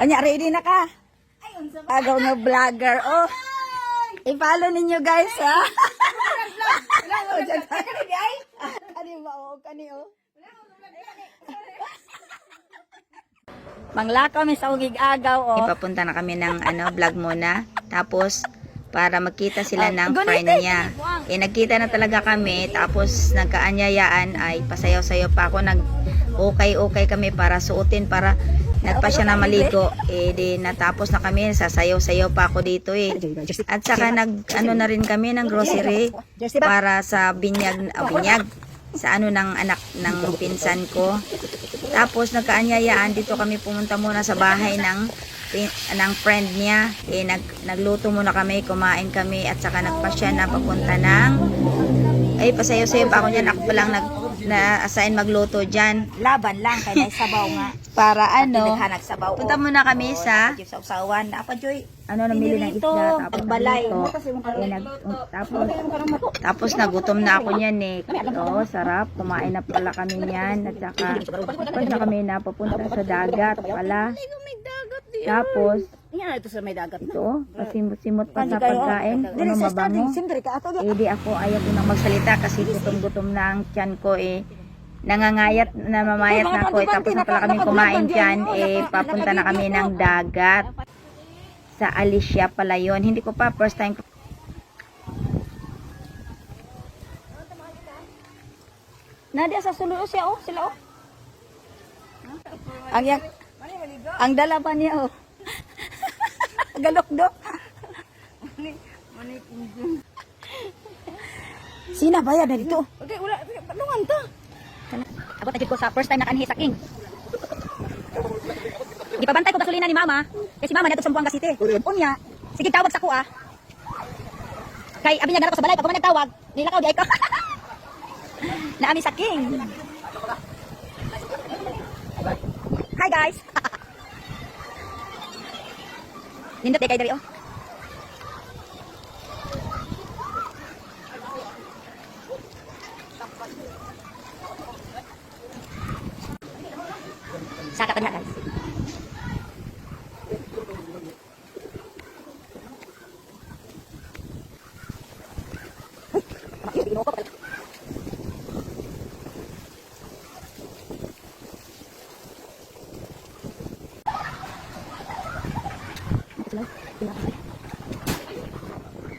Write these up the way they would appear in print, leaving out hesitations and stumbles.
Anya, ready na ka? Agaw nga vlogger. Oh, i-follow ninyo guys, ha? Ano ba, oh? Kani, oh? Manglakaw, may saugig agaw, oh. Ipapunta na kami ng vlog muna. Tapos, para magkita sila ng ganito, friend niya. Nagkita na talaga kami. Tapos, nagkaanyayaan ay pasayaw-sayaw pa ako. Nag-okay kami para suotin. Para nagpa siya na maligo. Di natapos na kami. Sasayaw-sayaw pa ako dito eh. At saka na rin kami ng grocery. Para sa binyag sa ng anak ng pinsan ko. Tapos nagkaanyayaan dito kami pumunta muna sa bahay ng friend niya. Nagluto muna kami, kumain kami at saka nagpasya na papunta ng pasayo-sayo pa ako niyan. Ako pa lang na-assign magluto dyan. Laban lang, kaya naisabaw nga. Para Nagsabaw. punta muna kami sa Sausawan. Apa, Joy? namili ng isda. Tapos Balay. tapos nagutom na ako niyan eh. Oo, sarap. Kumain na pala kami niyan. At saka, tapos na kami napapunta sa dagat pala. Tapos, Yan ito sa may dagat. ito, pasimot-simot pa sa pagkain. Ano mabango. Di ako ayaw ko nang magsalita kasi gutom-gutom na ang tiyan ko eh. Nangangayat, namamayat na ako eh. Tapos na pala kami kumain dyan papunta na kami ng dagat. Sa Alicia pala yun. Hindi ko pa, first time ko. Nadia sa sulo siya, oh. Sila, oh. Ang dala pa niya, oh. Galok-dok. Sina bayad na dito? Okay, wala. Lungan to. Abot na ko sa first time na kanhi sa King. Ipabantay ko gasolina ni Mama. Kasi Mama na ito sa Buanga City. Unya, sige tawag sa kuha. Kay abi niya ganap ko sa balay. Pag nagtawag, nilakaw di ay ko. Naami sa King. Hi guys. Nindot kay dari, oh. Saka pa niya guys.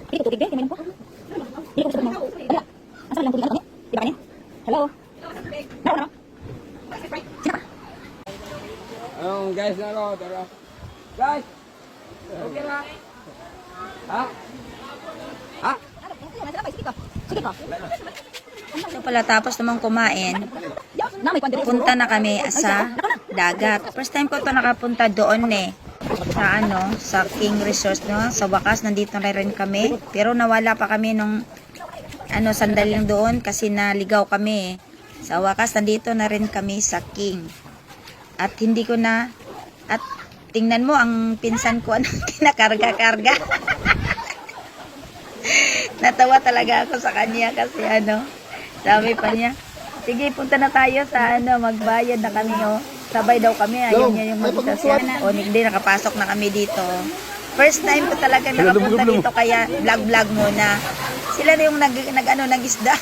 Hindi ko tubig din, kumain ko. Hindi ko gusto mo. Wala. Asa lang tubig ano? Di ba kanya? Hello? No. Sino ka? Guys, tara. Guys! Okay na. Ha? Ha? Sige ko. So pala tapos naman kumain, punta na kami sa dagat. First time ko to nakapunta doon eh. Sa King Resort, no? Sa wakas nandito na rin kami. Pero nawala pa kami nung sandali lang doon kasi naligaw kami eh. Sa wakas nandito na rin kami sa King. At hindi ko na tingnan mo ang pinsan ko kinakarga-karga. Natawa talaga ako sa kanya kasi sabi pa niya, sige punta na tayo sa magbayad na kami oh. Sabay daw kami, ayaw niya yung mag-isa. O hindi, nakapasok na kami dito. First time ko talaga nakapunta dito kaya vlog muna. Sila na yung nag-isda.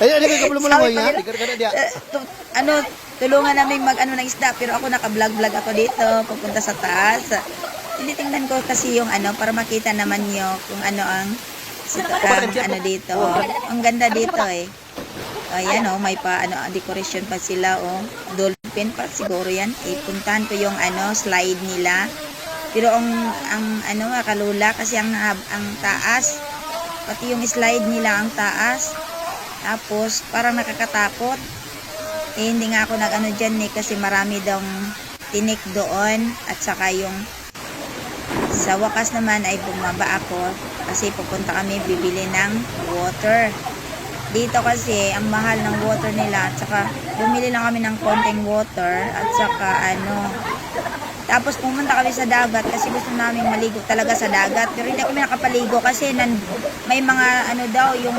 Ay, kabulong mo lang niya. Tulungan namin ng isda pero ako naka-vlog ako dito, pupunta sa taas. Tinitingnan ko kasi yung para makita naman niyo kung ang dito. Ang ganda dito eh. Ayan may decoration pa sila dolphin pa siguro yan. Puntahan ko yung slide nila. Pero ang kalula kasi ang taas. Pati yung slide nila ang taas. Tapos parang nakakatakot. Hindi nga ako dyan kasi marami daw tinik doon at saka yung sa wakas naman ay bumaba ako kasi pupunta kami bibili ng water. Dito kasi ang mahal ng water nila at saka bumili lang kami ng konting water at saka tapos pumunta kami sa dagat kasi gusto namin maligo talaga sa dagat pero hindi kami nakapaligo kasi may mga daw yung